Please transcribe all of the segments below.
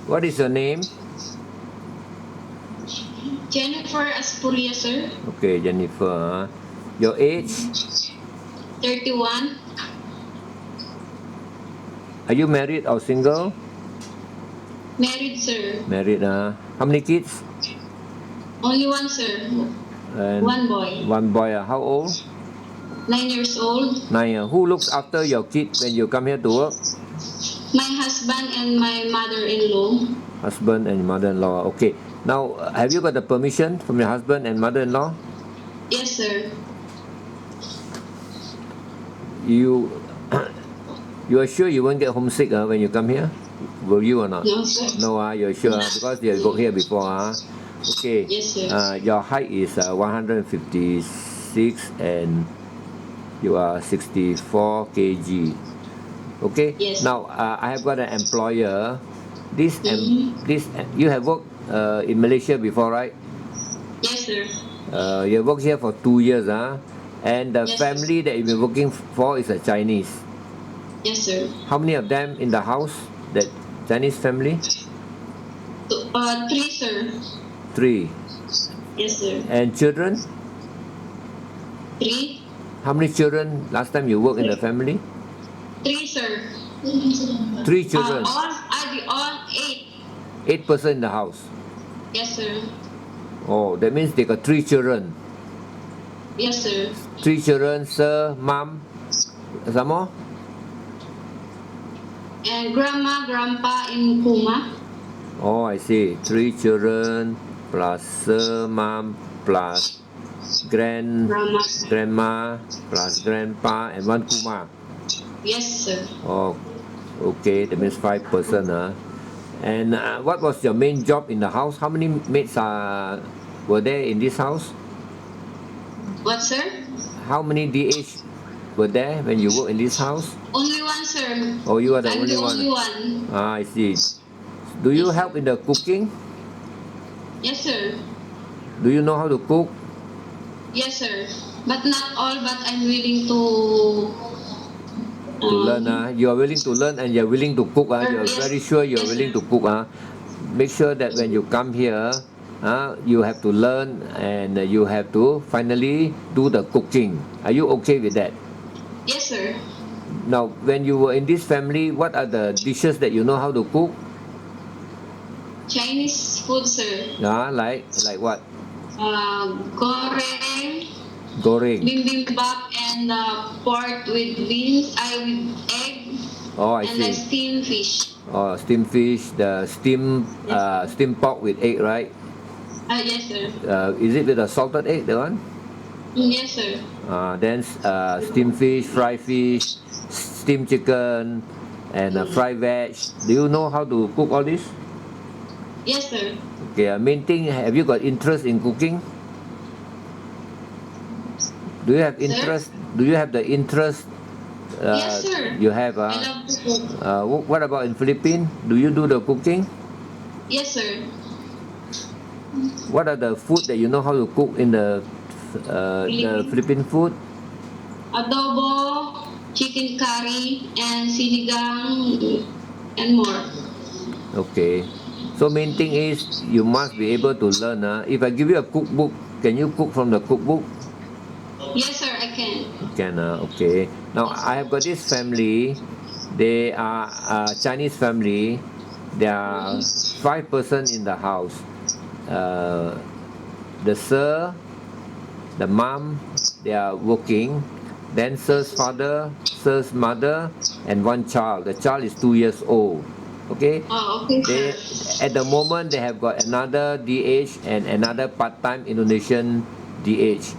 What is your name? Jennifer Aspuria, sir. Okay, Jennifer. Your age? 31. Are you married or single? Married, sir. Married. How many kids? Only one, sir. And One boy. One boy. How old? 9 years old. 9. Who looks after your kid when you come here to work? My husband and my mother-in-law. Husband and mother-in-law. Okay. Now, have you got the permission from your husband and mother-in-law? Yes, sir. You you are sure you won't get homesick when you come here? Will you or not? No, sir. No, you're sure because you got here before. Okay. Yes, sir. Your height is 156 and you are 64 kg. Okay. Yes. Now I have got an employer. This you have worked in Malaysia before, right? Yes, sir. You have worked here for 2 years, and the Yes, family that you've been working for is a Chinese. Yes, sir. How many of them in the house? That Chinese family? 3, sir. 3. Yes, sir. And children? 3. How many children last time you worked in the family? 3, sir. 3 children. All 8. 8 person in the house. Yes, sir. Oh, that means they got 3 children. Yes, sir. 3 children, sir, mom, some more? And grandma, grandpa in Puma. Oh, I see. 3 children plus sir, mom, plus grandma, plus grandpa, and 1 kuma. Yes, sir. Oh, okay. That means 5 person. And what was your main job in the house? How many maids were there in this house? What, sir? How many DH were there when you work in this house? Only one, sir. Oh, you are the I'm only the one. only one. I see. Do you help in the cooking? Yes, sir. Do you know how to cook? Yes, sir. But not all, but I'm willing to learn. You are willing to learn and you are willing to cook. You are Yes. very sure you are Yes, willing sir. to cook. Make sure that when you come here, you have to learn and you have to finally do the cooking. Are you okay with that? Yes, sir. Now, when you were in this family, what are the dishes that you know how to cook? Chinese food, sir. Like what? Goreng, Goreng. bibimbap, and pork with beans, with egg, Oh, I and see. steamed fish. Oh, steamed fish, the steamed pork with egg, right? Yes, sir. Is it with a salted egg, that one? Yes, sir. Then steamed fish, fried fish, steamed chicken, and fried veg. Do you know how to cook all this? Yes, sir. Okay, main thing, have you got interest in cooking? Do you have interest? Do you have the interest? Yes, sir. You have. I love to cook. What about in Philippines? Do you do the cooking? Yes, sir. What are the food that you know how to cook in the Philippine food? Adobo, chicken curry, and sinigang, and more. Okay. So main thing is you must be able to learn. If I give you a cookbook, can you cook from the cookbook? Yes, sir, I can. You can. Okay. Now I have got this family. They are a Chinese family. There are 5 person in the house. The sir, the mom, they are working. Then sir's father, sir's mother, and 1 child. The child is 2 years old. Okay. Oh, okay, sir. At the moment they have got another DH and another part-time Indonesian DH.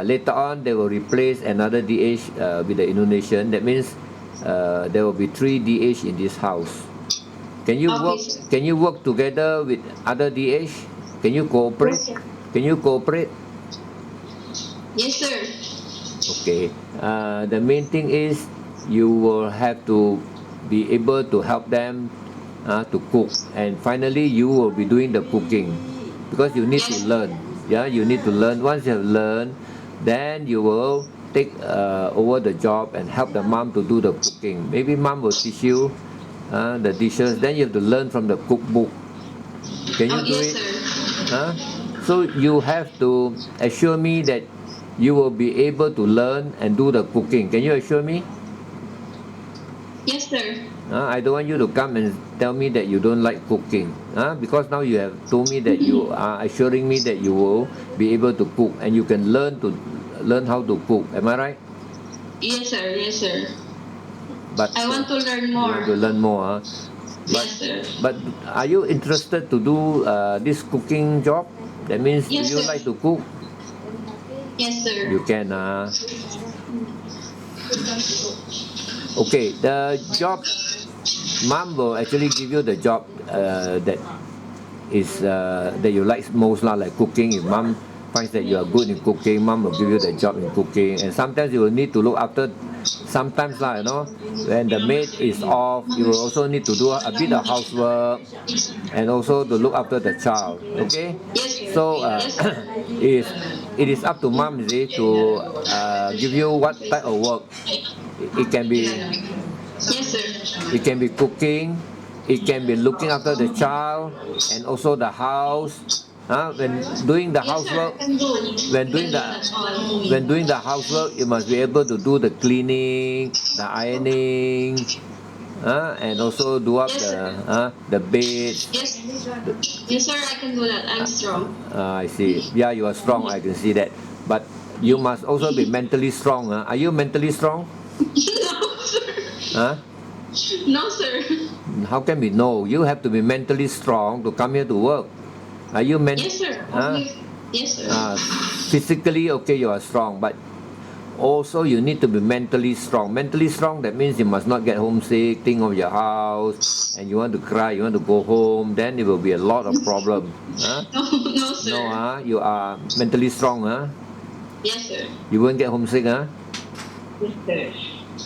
Later on they will replace another DH with the Indonesian. That means there will be 3 DH in this house. Can you Okay, work? sir. Can you work together with other DH? Can you cooperate? Yes, sir. Can you cooperate? Yes, sir. Okay. The main thing is you will have to be able to help them to cook, and finally you will be doing the cooking because you need to learn. Yeah, you need to learn. Once you have learned, then you will take over the job and help the mom to do the cooking. Maybe mom will teach you the dishes, then you have to learn from the cookbook. Can you Oh, do yes, it? sir. So you have to assure me that you will be able to learn and do the cooking. Can you assure me? Yes, sir. I don't want you to come and tell me that you don't like cooking. Because now you have told me that you are assuring me that you will be able to cook and you can learn how to cook. Am I right? Yes, sir. Yes, sir. But I want to learn you more. want to learn more. But Yes, sir. but are you interested to do this cooking job? That means, do Yes, you sir. like to cook? Yes, sir. You can. Okay, the job, mom will actually give you the job that is that you like most lah, like cooking. If mom finds that you are good in cooking, mom will give you the job in cooking. And sometimes you will need to look after. Sometimes lah, when the maid is off, you will also need to do a bit of housework and also to look after the child. Okay, Yes, sir. so Yes, sir. it is up to mom, you see, to give you what type of work. It can be Yes, sir. it can be cooking, it can be looking after the child and also the house. When doing the Yes, sir. housework, I can do. when Can doing do the that all. when doing the housework, you must be able to do the cleaning, the ironing, and also do up Yes, sir. the beds. Yes. Yes, sir. I can do that. I'm strong. I see. Yeah, you are strong. I can see that. But you must also be mentally strong. Are you mentally strong? No, sir. Huh? No, sir. How can we know? You have to be mentally strong to come here to work. Are you Yes, sir. uh, Okay. Yes, sir. physically okay? You are strong, but also you need to be mentally strong. Mentally strong, that means you must not get homesick, think of your house, and you want to cry, you want to go home. Then it will be a lot of problem. No, no, sir. No, you are mentally strong. Yes, sir. You won't get homesick. Yes, sir.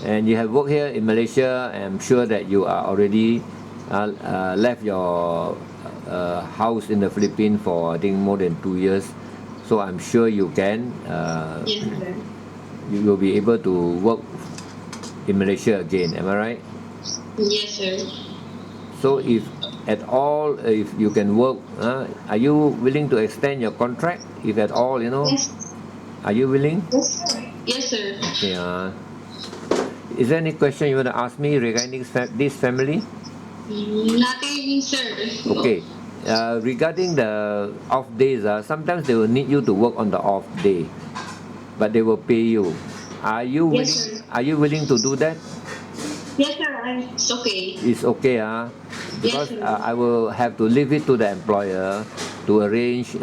And you have worked here in Malaysia. I'm sure that you are already left your house in the Philippines for I think more than 2 years. So I'm sure you can. Yes, sir. You will be able to work in Malaysia again. Am I right? Yes, sir. So if at all, if you can work, are you willing to extend your contract? If at all, Yes. are you willing? Yes, sir. Yes, sir. Okay. Is there any question you want to ask me regarding this family? Nothing, sir. Okay. Regarding the off days, sometimes they will need you to work on the off day, but they will pay you. Are you willing? Yes, sir. Are you willing to do that? Yes, sir. It's okay. It's okay, because Yes, sir. I will have to leave it to the employer to arrange,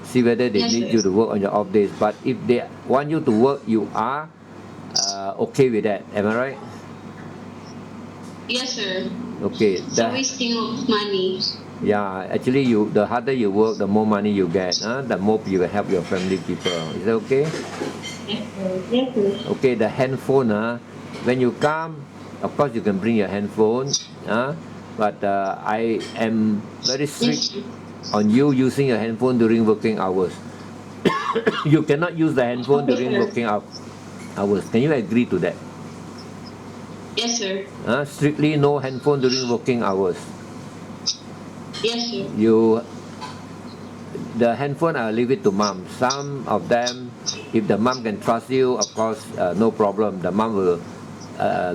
see whether they Yes, need sir. you to work on your off days. But if they want you to work, you are okay with that. Am I right? Yes, sir. Okay. So wasting of money. Yeah, actually, the harder you work, the more money you get. The more you will help your family people. Is that okay? Yes, sir. Yes, sir. Okay, the handphone. When you come, of course you can bring your handphone. But I am very strict Yes. on you using your handphone during working hours. You cannot use the handphone Okay, during sir. working hours. Can you agree to that? Yes, sir. Strictly no handphone during working hours. Yes, sir. The handphone, I'll leave it to mom. Some of them, if the mom can trust you, of course, no problem. The mom will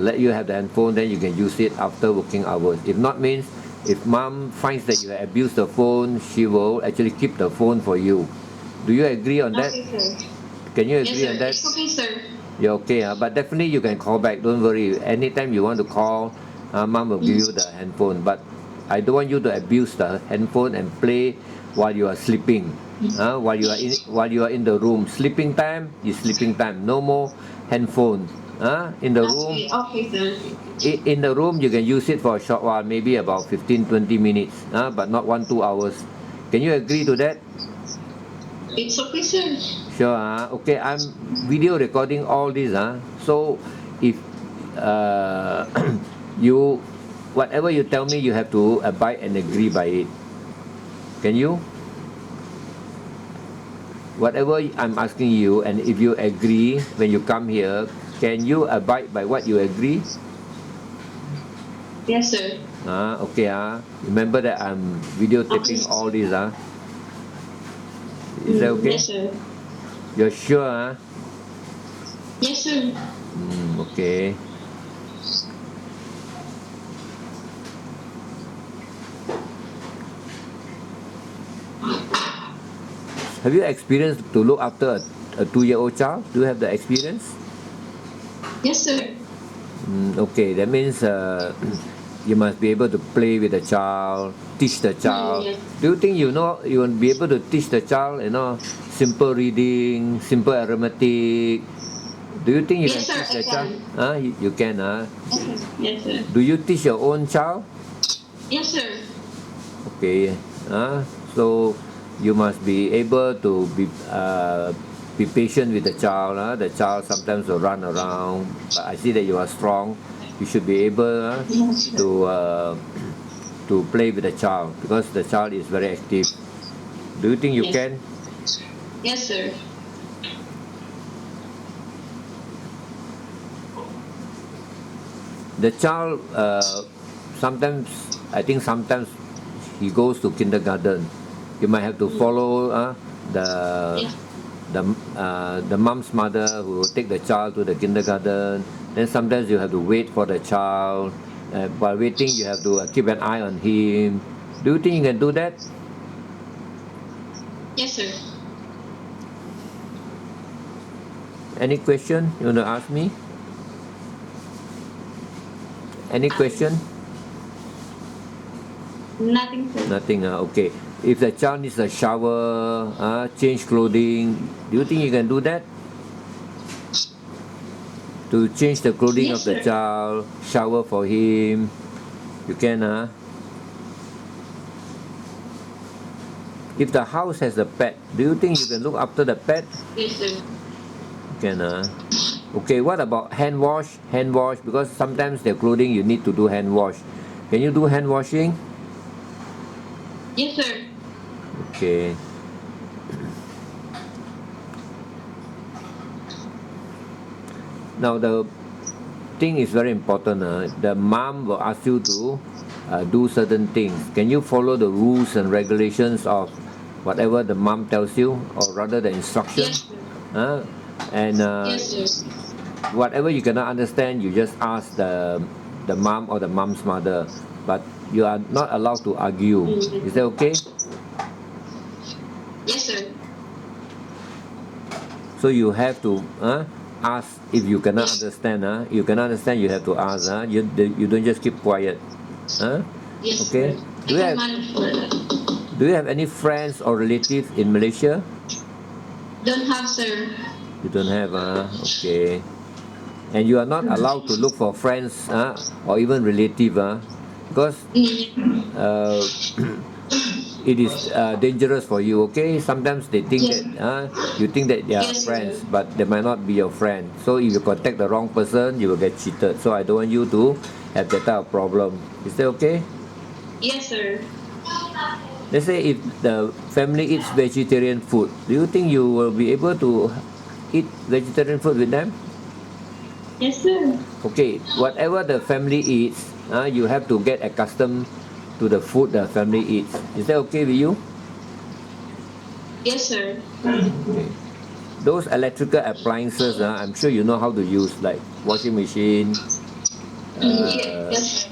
let you have the handphone, then you can use it after working hours. If not, means if mom finds that you abuse the phone, she will actually keep the phone for you. Do you agree on that? Okay, sir. Can you Yes, agree sir. on that? It's okay, sir. You're okay, but definitely you can call back. Don't worry. Anytime you want to call, mom will give you the handphone. But I don't want you to abuse the handphone and play while you are sleeping. While you are in the room, sleeping time is sleeping time. No more handphone. In the room, Okay, okay, sir. in the room you can use it for a short while, maybe about 15-20 minutes. But not 1-2 hours. Can you agree to that? It's okay, sir. Sure. Okay, I'm video recording all this. So if you whatever you tell me, you have to abide and agree by it. Can you? Whatever I'm asking you, and if you agree when you come here, can you abide by what you agree? Yes, sir. Okay, remember that I'm videotaping Okay. all this, Is that okay? Yes, sir. You're sure, Yes, sir. Okay. Have you experienced to look after a 2-year-old child? Do you have the experience? Yes, sir. Okay, that means you must be able to play with the child, teach the child. Yes. Do you think you will be able to teach the child, simple reading, simple arithmetic? Do you think you can Yes, sir. teach I the child? can. You can, Yes, sir. Do you teach your own child? Yes, sir. Okay, so you must be able to be patient with the child. The child sometimes will run around, but I see that you are strong. You should be able Yes, sir. to play with the child because the child is very active. Do you think you Yes. can? Yes, sir. The child sometimes I think sometimes he goes to kindergarten. You might have to follow the Yes. the mom's mother who will take the child to the kindergarten. Then sometimes you have to wait for the child. While waiting, you have to keep an eye on him. Do you think you can do that? Yes, sir. Any question you want to ask me? Any question? Nothing, sir. Nothing. Okay. If the child needs a shower, change clothing, do you think you can do that? To change the clothing of Yes, the sir. child, shower for him, you can. If the house has a pet, do you think you can look after the pet? Yes, sir. You can. Okay. What about hand wash? Hand wash because sometimes their clothing you need to do hand wash. Can you do hand washing? Yes, sir. Okay. Now the thing is very important. The mom will ask you to do certain things. Can you follow the rules and regulations of whatever the mom tells you, or rather the instruction? Yes, sir. And Yes, sir. whatever you cannot understand, you just ask the mom or the mom's mother. But you are not allowed to argue. Is that okay? Yes, sir. So you have to ask if you cannot understand. You cannot understand, you have to ask. You don't just keep quiet. Yes, Okay. sir. I Do you can have manage for that. Do you have any friends or relatives in Malaysia? Don't have, sir. You don't have. Okay. And you are not allowed to look for friends or even relative because uh, it is dangerous for you. Okay. Sometimes they think Yes. that you think that they are Yes, friends, sir. but they might not be your friend. So if you contact the wrong person, you will get cheated. So I don't want you to have that type of problem. Is that okay? Yes, sir. Let's say if the family eats vegetarian food, do you think you will be able to eat vegetarian food with them? Yes, sir. Okay, whatever the family eats, you have to get accustomed to the food the family eats. Is that okay with you? Yes, sir. Okay. Those electrical appliances, I'm sure you know how to use, like washing machine, uh, Yes, sir.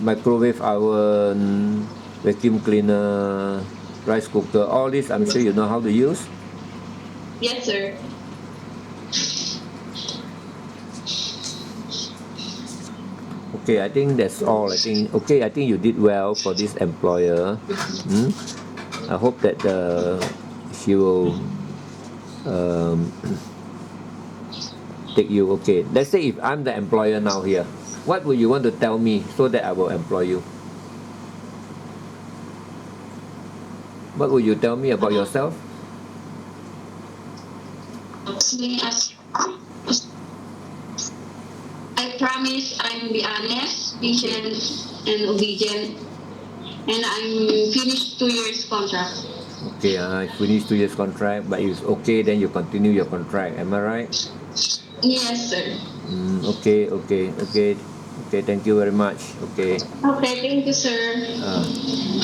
microwave oven, vacuum cleaner, rice cooker, all this I'm sure you know how to use. Yes, sir. Okay, I think that's all. I think you did well for this employer. Hmm? I hope that she will um, take you. Okay, let's say if I'm the employer now here, what would you want to tell me so that I will employ you? What would you tell me about yourself? As I promise I'm be honest, patient, and obedient, and I'm finished 2 years contract. Okay, I finished 2 years contract, but if it's okay, then you continue your contract. Am I right? Yes, sir. Okay. Okay, thank you very much. Okay. Okay, thank you, sir. Uh,